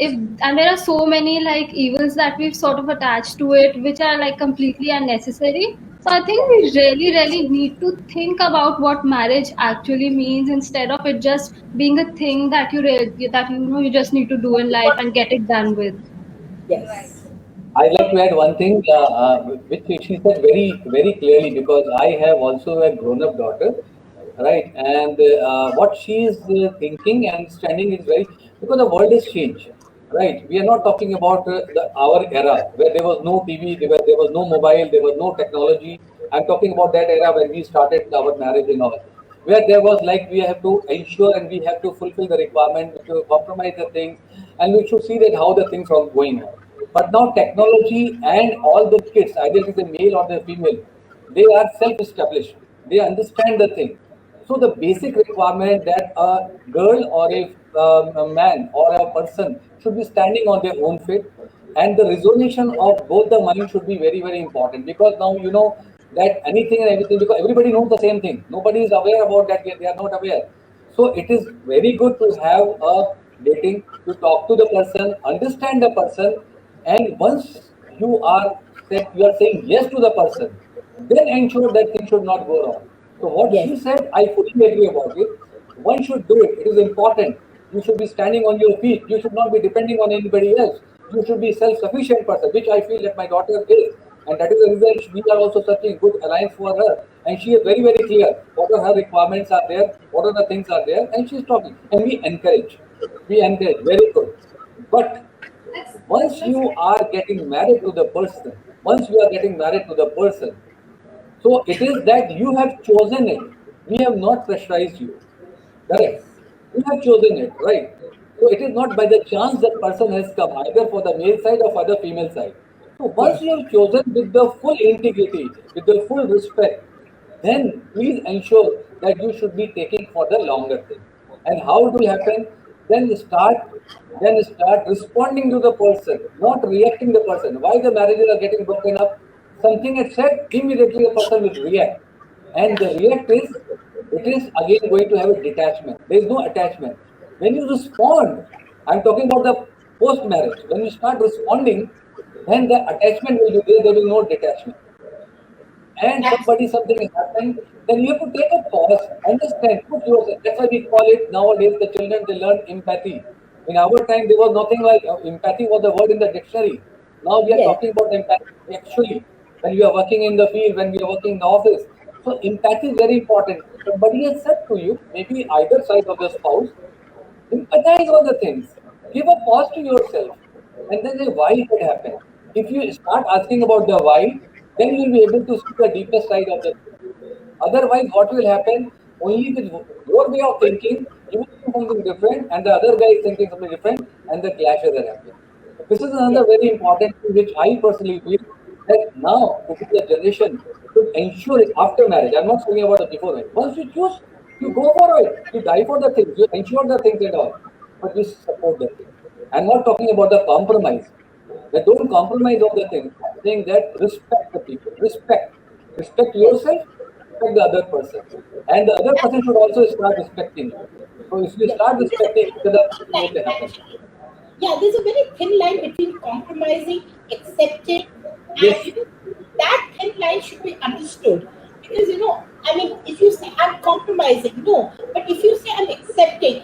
there are so many like evils that we've sort of attached to it, which are like completely unnecessary. So I think we really need to think about what marriage actually means, instead of it just being a thing that you just need to do in life and get it done with. Yes. I'd like to add one thing, which she said very, very clearly, because I have also a grown-up daughter, right? And what she is thinking and understanding is very, because the world has changed, right? We are not talking about our era where there was no TV, there was no mobile, there was no technology. I'm talking about that era when we started our marriage and all, where there was like we have to ensure and we have to fulfill the requirement, we have to compromise the things, and we should see that how the things are going on. But now technology and all the kids, either it is a male or the female, they are self-established. They understand the thing. So the basic requirement that a girl or a man or a person should be standing on their own feet, and the resolution of both the mind should be very, very important, because now that anything and everything, because everybody knows the same thing. Nobody is aware about that. They are not aware. So it is very good to have a dating, to talk to the person, understand the person, and once you are saying yes to the person, then ensure that things should not go wrong. So what Yes. she said, I fully agree about it. One should do it. It is important. You should be standing on your feet. You should not be depending on anybody else. You should be self-sufficient person, which I feel that my daughter is. And that is the reason we are also searching good alliance for her. And she is very, very clear what are her requirements are there, what are the things are there, and she's talking. And we encourage. We encourage. Very good. But once you are getting married to the person, once you are getting married to the person, so it is that you have chosen it. We have not pressurized you. Yes. Correct. You have chosen it, right? So it is not by the chance that person has come either for the male side or for the female side. So once Yes. you have chosen with the full integrity, with the full respect, then please ensure that you should be taking for the longer thing. And how it will happen? Then start, then start responding to the person, not reacting the person. Why the marriages are getting broken up? Something is said, immediately the person will react. And the react is, it is again going to have a detachment. There is no attachment. When you respond, I'm talking about the post marriage. When you start responding, then the attachment will be there. There will be no detachment. And something has happened, then you have to take a pause, understand, put yourself. That's why we call it nowadays. The children, they learn empathy. In our time, there was nothing like empathy was the word in the dictionary. Now we are Yes. talking about empathy actually when we are working in the field, when we are working in the office. So empathy is very important. Somebody has said to you, maybe either side of the spouse, empathize on the things. Give a pause to yourself and then say why it happened. If you start asking about the why, then you will be able to see the deeper side of the thing. Otherwise, what will happen? Only with your way of thinking, you will think something different, and the other guy is thinking something different, and the clashes are happening. This is Yes. another very important thing which I personally feel that now particular generation should ensure it after marriage. I'm not talking about the before marriage. Once you choose, you go for it. You die for the things. You ensure the things and all, but you support the thing. I'm not talking about the compromise. That don't compromise on the things. I'm saying that respect the people. Respect Yes. yourself, respect the other person, and the other person should also start respecting you. So if you Yes. start There's a respecting each other, thin it line, will happen. actually. Yeah, there's a very thin line between compromising, accepting, and Yes. that thin line should be understood. Because I mean, if you say I'm compromising, no, but if you say I'm accepting,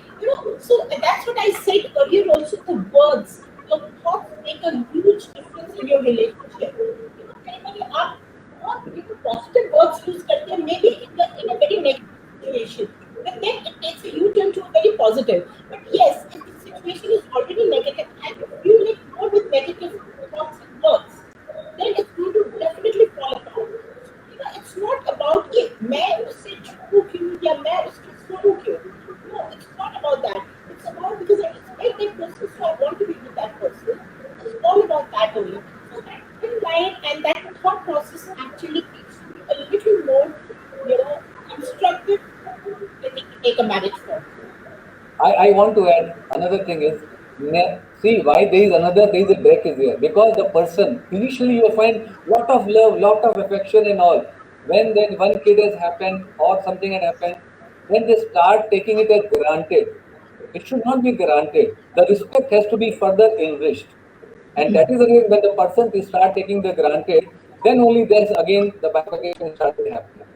so that's what I said earlier. Also, the words, your thoughts make a huge huge difference in your relationship. कहीं आप बहुत positive words use करते हैं, maybe in a very negative situation, but then it takes a U-turn to a very positive. But yes, if the situation is already negative and you like go with negative thoughts and words, then it's going to definitely fall apart. It's not about कि मैं उससे झूठू क्यों या मैं उसके सुनूं क्यों. No, it's not about that. It's about because I respect that person, so I want to be with that person. It's all about that only. So that thin line and that thought process actually keeps me a little more, constructive when you take a marriage forward. I want to add another thing is, see why there is a break is there, because the person initially you find lot of love, lot of affection and all. When then one kid has happened or something had happened, then they start taking it as granted. It should not be granted. The respect has to be further enriched. And that is again when the person is start taking the granted, then only there's again the bifurcation started happening.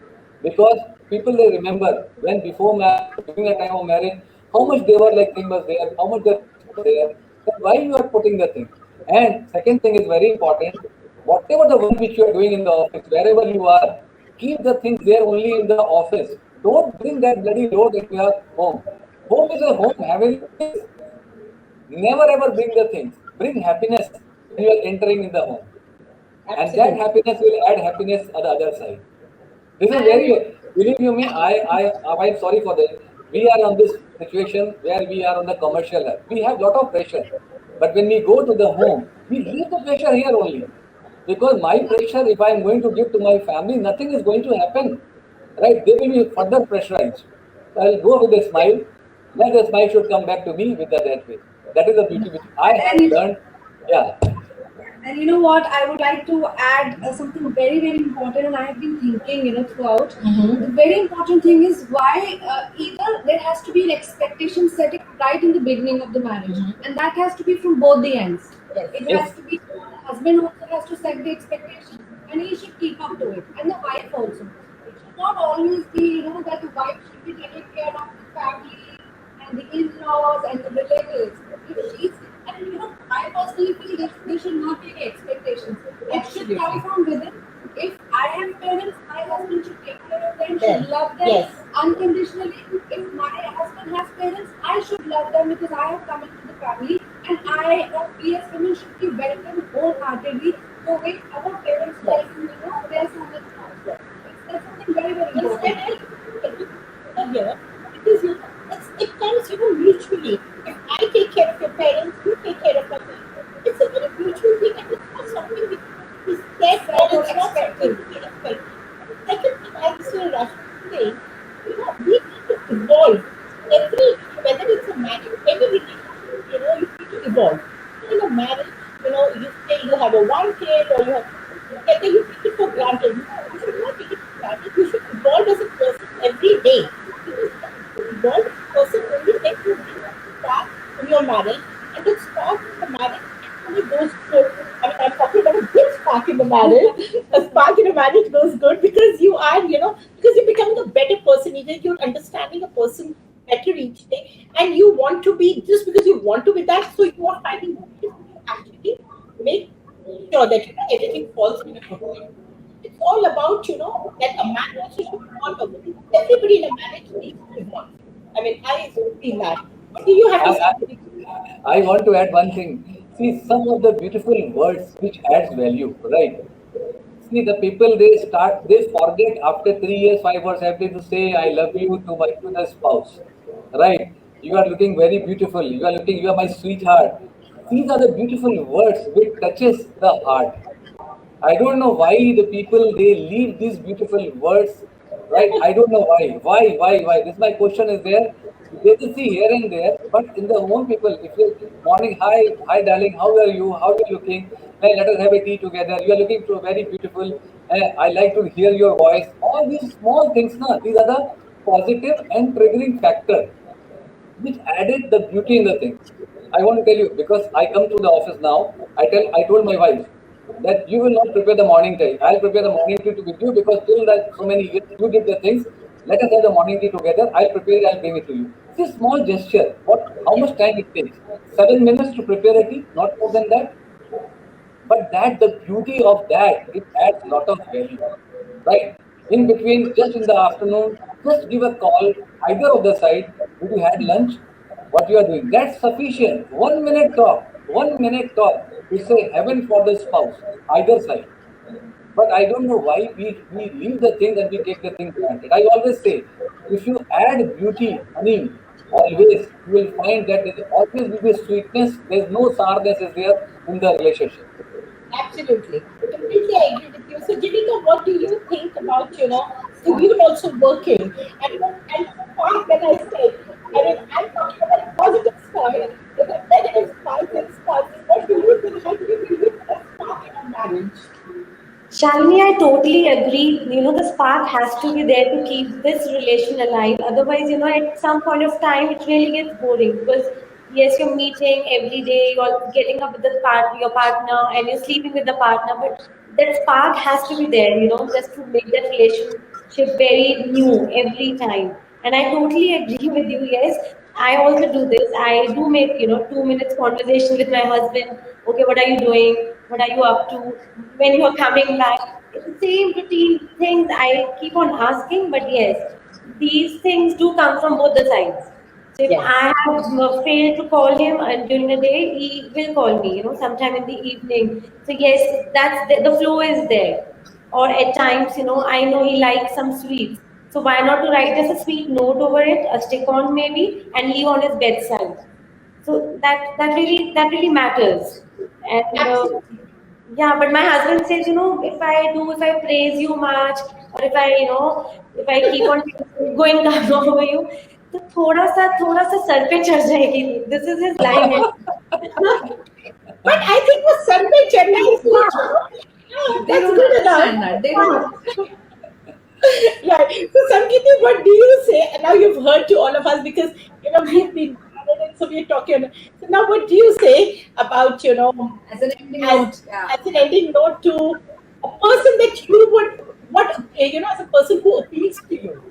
Because people they remember when before marriage, during the time of marriage, how much they were like thing was there, how much the was there, then why you are putting the thing. And second thing is very important, whatever the work which you are doing in the office, wherever you are, keep the things there only in the office. Don't bring that bloody load into your home. Home is a home, having never ever bring the things. Bring happiness when you are entering in the home. And that happiness will add happiness on the other side. This is very, believe you me, I'm sorry for that. We are on this situation where we are on the commercial earth. We have lot of pressure. But when we go to the home, we leave the pressure here only. Because my pressure, if I'm going to give to my family, nothing is going to happen. Right? They will be further pressurized. So I'll go with a smile. Then the smile should come back to me with that way. That is the beauty which I have learned. Yeah. And you know what? I would like to add something very, very important, and I have been thinking, throughout. The very important thing is why either there has to be an expectation setting right in the beginning of the marriage, and that has to be from both the ends. It Yes. has to be the husband also has to set the expectations, and he should keep up to it, and the wife also. It should not always be, that the wife should be taking care of the family and the in-laws and the relatives. If she's and I personally feel that they should not take expectations. It should come from within. If I have parents, my husband should take care of them, should love them unconditionally. If my husband has parents, I should love them because I have come into the family, and we as women should be welcomed wholeheartedly the way our parents welcome, their son and daughter. That's something very, very important. Here, because it comes mutually. If I take care of your parents, you take care of my parents. It's a very mutual thing, and it's not something which is there for. It's not something to be expected. Second thing, as Rashmi saying, we need to evolve. Whether it's a marriage, any relationship, you need to evolve. In a marriage, you say you have a one kid or you have, and then you take it for granted. You should not take it for granted. You should evolve as a person every day. Because evolve as a person only when you start in your marriage, and it starts in the marriage and it goes good. I mean, I'm talking about a good spark in the marriage. A spark in a marriage goes good because you are, because you're becoming a better person. You're understanding a person better each day, and you want to be just because you want to be that. So you are finding ways to actually make sure that everything falls in a good way. It's all about that a man also should evolve. Everybody in a marriage needs to evolve. I mean, I feel that. What do you have to say? I want to add one thing. See, some of the beautiful words which adds value, right? See, the people they forget after 3 years, 5 years, after to say I love you to the spouse, right? You are looking very beautiful. You are my sweetheart. These are the beautiful words which touches the heart. I don't know why the people they leave these beautiful words, right? I don't know why. Why? This my question is there. They will see here and there, but in the home people, if you morning, hi darling, how are you? How are you looking? Hey, let us have a tea together. You are looking so very beautiful. I like to hear your voice. All these small things, na, these are the positive and triggering factor which added the beauty in the thing. I want to tell you because I come to the office now. I told my wife that you will not prepare the morning tea. I'll prepare the morning tea with you because till that so many years you did the things. Let us have the morning tea together. I'll prepare it. I'll bring it to you. It's a small gesture. How much time it takes? 7 minutes to prepare a tea, not more than that. But that the beauty of that, it adds a lot of value, right? In between, just in the afternoon, just give a call, either of the side. Did you had lunch? What you are doing? That's sufficient. 1 minute talk, 1 minute talk to say heaven for the spouse, either side. But I don't know why we leave the things and we take the thing granted. I always say, if you add beauty, honey, always, you will find that there always will be sweetness. There's no sourness is there in the relationship. Absolutely. Completely agree with you. So, Jivika, what do you think about, so you're also working. And the part that I said, I mean, I'm talking about positive side, but the negative side and spouse. What do you think? How do you think we put a spark in a marriage? Shalini, I totally agree. The spark has to be there to keep this relation alive. Otherwise, at some point of time, it really gets boring because yes, you're meeting every day, you're getting up with your partner, and you're sleeping with the partner. But that spark has to be there. Just to make that relationship very new every time. And I totally agree with you. Yes, I also do this. I do make 2 minutes conversation with my husband. Okay, what are you doing? What are you up to? When you are coming back? It's the same routine things I keep on asking. But yes, these things do come from both the sides. So if Yes. I have failed to call him and during the day, he will call me. Sometime in the evening. So yes, that's the flow is there. Or at times, I know he likes some sweets. So why not to write just a sweet note over it, a stick on maybe, and leave on his bedside. So that really matters. And Absolutely. yeah, but my husband says, if I praise you much, or if I keep on going down over you, तो थोड़ा सा sir पे चढ़ जाएगी. This is his line. But I think the Sunday Chennai is good. They That's don't good understand enough. that. They don't. Right. So, Samgiti, what do you say? And now you've heard to all of us because we've been married and so we're talking. So now, what do you say about As an ending as note, yeah. as an ending note to a person that you would what as a person who appeals to you,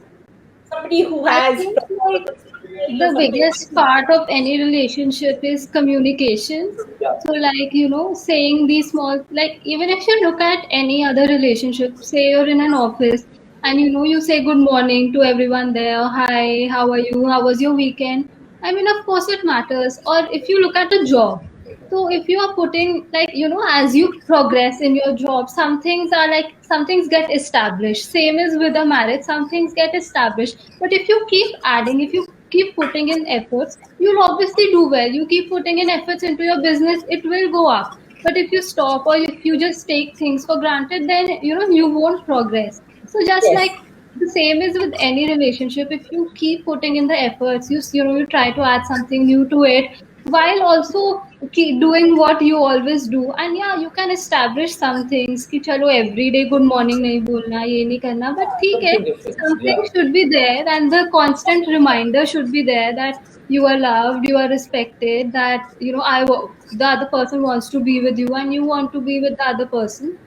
somebody who I has think like problems with or the something. biggest part of any relationship is communication. Yeah. So like, saying these small, like even if you look at any other relationship, say you're in an office and you say good morning to everyone there, hi, how are you? How was your weekend? I mean, of course it matters. Or if you look at a job, so if you are putting like, as you progress in your job, some things are like, some things get established. Same is with a marriage, some things get established. But if you keep adding, if you keep putting in efforts, you'll obviously do well. You keep putting in efforts into your business, it will go up. But if you stop or if you just take things for granted, then you won't progress. So just like Yes. the same is with any relationship. If you keep putting in the efforts, you try to add something new to it, while also keep doing what you always do. And yeah, you can establish some things कि चलो every day good morning नहीं बोलना, ये नहीं करना, but ठीक है, Something different. something Yeah. should be there, and the constant reminder should be there that you are loved, you are respected, that the other person wants to be with you and you want to be with the other person.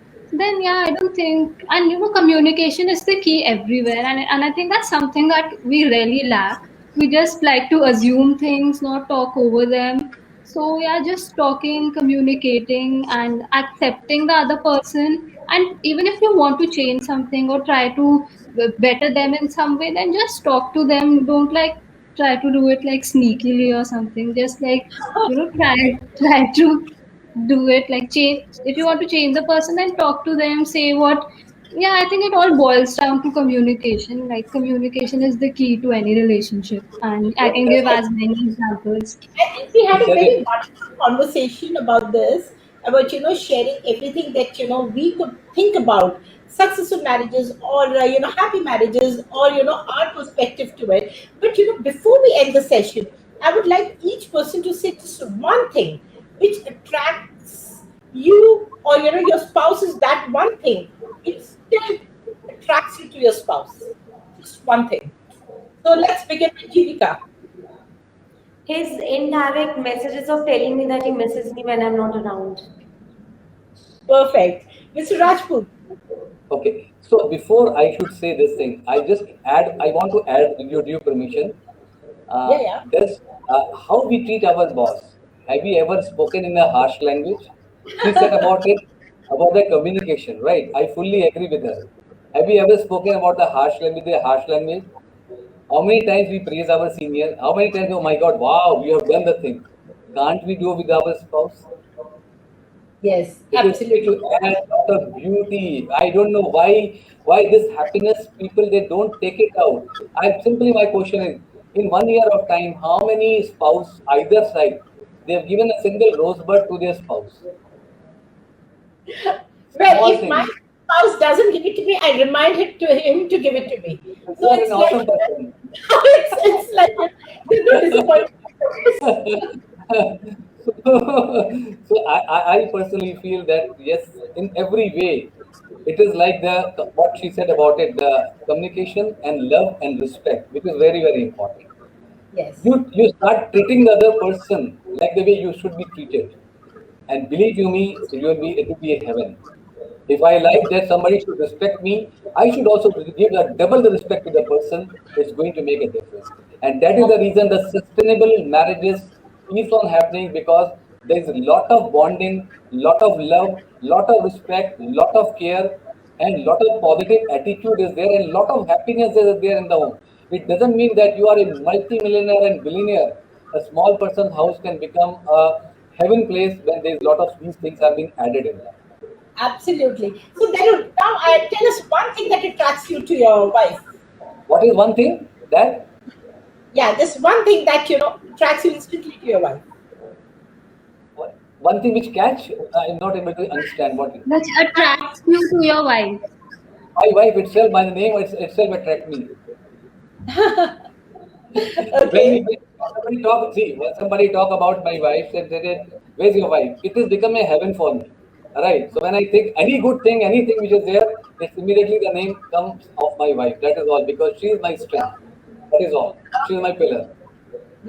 Then yeah, I don't think, and communication is the key everywhere, and I think that's something that we really lack. We just like to assume things, not talk over them. So yeah, just talking, communicating, and accepting the other person. And even if you want to change something or try to better them in some way, then just talk to them. Don't like try to do it like sneakily or something. Just like try to do it like change. If you want to change the person, then talk to them. Say what. Yeah, I think it all boils down to communication. Like communication is the key to any relationship, and I Yep, can that's give it. as many examples. I think we You had a said very it. wonderful conversation about this, about sharing everything that we could think about successful marriages or happy marriages or our perspective to it. But before we end the session, I would like each person to say just one thing which attracts you or your spouse is that one thing which still attracts you to your spouse. Just one thing. So let's begin with Jivika. His indirect messages of telling me that he misses me when I'm not around. Perfect. Mr. Rajput. Okay. So before I should say this thing, I want to add, with your due permission, Yeah, yeah. this how we treat our boss. Have you ever spoken in a harsh language? She said about it, about the communication, right? I fully agree with her. Have you ever spoken about the harsh language? How many times we praise our senior? How many times, oh my God, wow, you have done the thing. Can't we do with our spouse? Yes, It is it absolutely. will add a lot of beauty. I don't know why this happiness people they don't take it out. I simply my question is in 1 year of time, how many spouse either side they have given a single rosebud to their spouse? Well, Small if my thing. spouse doesn't give it to me, I remind him to give it to me. You So are an it's like awesome person. it's like there's no disappointment. So I personally feel that yes, in every way, it is like the what she said about it, the communication and love and respect, which is very important. Yes. You start treating the other person like the way you should be treated, and believe you me, it will be a heaven. If I Yes. like that somebody should respect me, I should also give a double the respect to the person. It's going to make a difference. And that is the reason the sustainable marriages keeps on happening because there is a lot of bonding, lot of love, lot of respect, lot of care, and lot of positive attitude is there, and lot of happiness is there in the home. It doesn't mean that you are a multi-millionaire and billionaire. A small person's house can become a heaven place when there is lot of these things have been added in that. Absolutely. So then now tell us one thing that attracts you to your wife. What is one thing that Yeah, this one thing that attracts you instantly to your wife. one thing which catch? I'm not able to understand what Which attracts you to your wife. my wife itself by the name itself attract me. When Okay. somebody talk, see when somebody talk about my wife, and they said, "Where's your wife?" It has become a heaven for me. All right. So when I think any good thing, anything which is there, it's immediately the name comes of my wife. That is all because she is my strength. That is all. She is my pillar.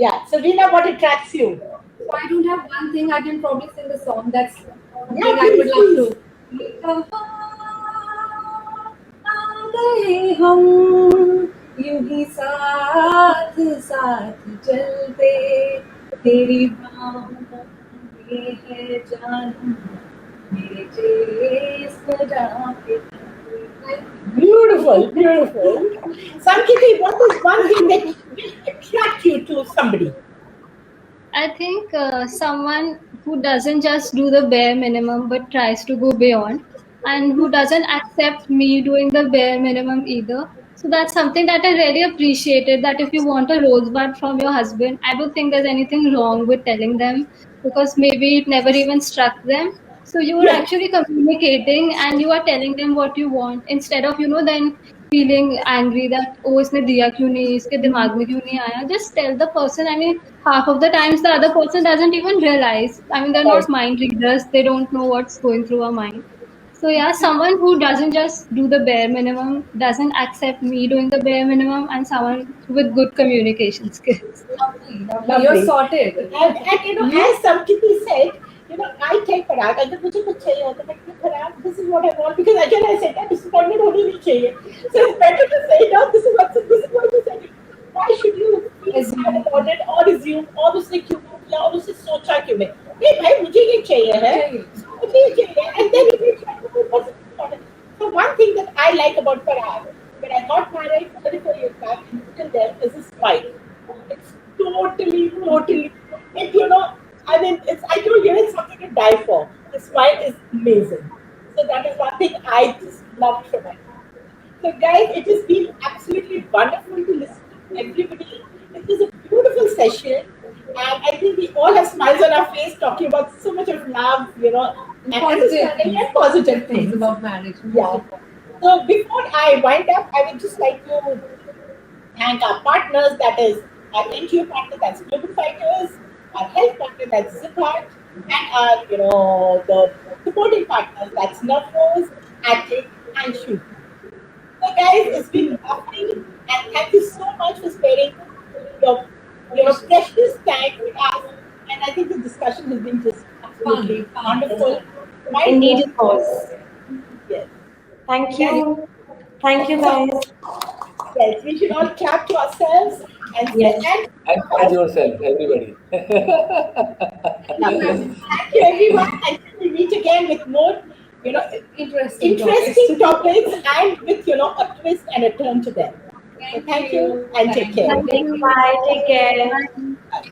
Yeah. So Rina, what attracts you? So I don't have one thing. I can probably sing a song. That's Yeah, something I would please, love please. to. आ गए हम यूं ही साथ साथ चलते तेरी बाहों में है जानम मेरे जिस्म जाके Beautiful, beautiful. Sankiti, what is one thing that will attract you to somebody? I think someone who doesn't just do the bare minimum but tries to go beyond, and who doesn't accept me doing the bare minimum either. So that's something that I really appreciated. That if you want a rosebud from your husband, I don't think there's anything wrong with telling them, because maybe it never even struck them. So you are Yes. actually communicating and you are telling them what you want, instead of then feeling angry that oh इसने दिया क्यों नहीं, इसके दिमाग में क्यों नहीं आया. Just tell the person. I mean, half of the times the other person doesn't even realize. I mean, they're Right. not mind readers. They don't know what's going through our mind. So yeah, someone who doesn't just do the bare minimum, doesn't accept me doing the bare minimum, and someone with good communication skills. lovely. You're sorted. And as Samkiti said, I tell Parag, अगर मुझे कुछ चाहिए होता है मैं Parag, this is what I want, because again I said that disappointment होनी नहीं चाहिए. So it's better to say no. This is what you said. Why should you feel sad about it or assume और उसने क्यों किया और उसने सोचा क्यों नहीं? नहीं भाई मुझे ये चाहिए है. मुझे ये चाहिए. And then if you try to do what's important. So one thing that I like about Parag, when I got married 34 years back, and still there is a smile. It's totally. And I mean, I told you it's something to die for. The smile is amazing. So that is one thing I just loved from it. So guys, it has been absolutely wonderful to listen to everybody. It was a beautiful session. And I think we all have smiles on our face talking about so much of love, and understanding and positive things things. about marriage. Yeah. So before I wind up, I would just like to thank our partners, that is our NGO partner, that's Global Fighters, our health partner, that's Zipart, and our, the supporting partners, that's Nurfos, Attic, and Shoot. So guys, it's been lovely, and thank you so much for sparing your, precious time with us. And I think the discussion has been just absolutely wonderful. Indeed, it was. Yes. Thank you. Thank you, guys. Yes, we should all clap to ourselves and Yes. And for yourself, everybody. Thank you, everyone. Until we meet meet again with more, Interesting topics and with, a twist and a turn to them. So thank you and take care. Thank Thank you. you. Bye. Take care.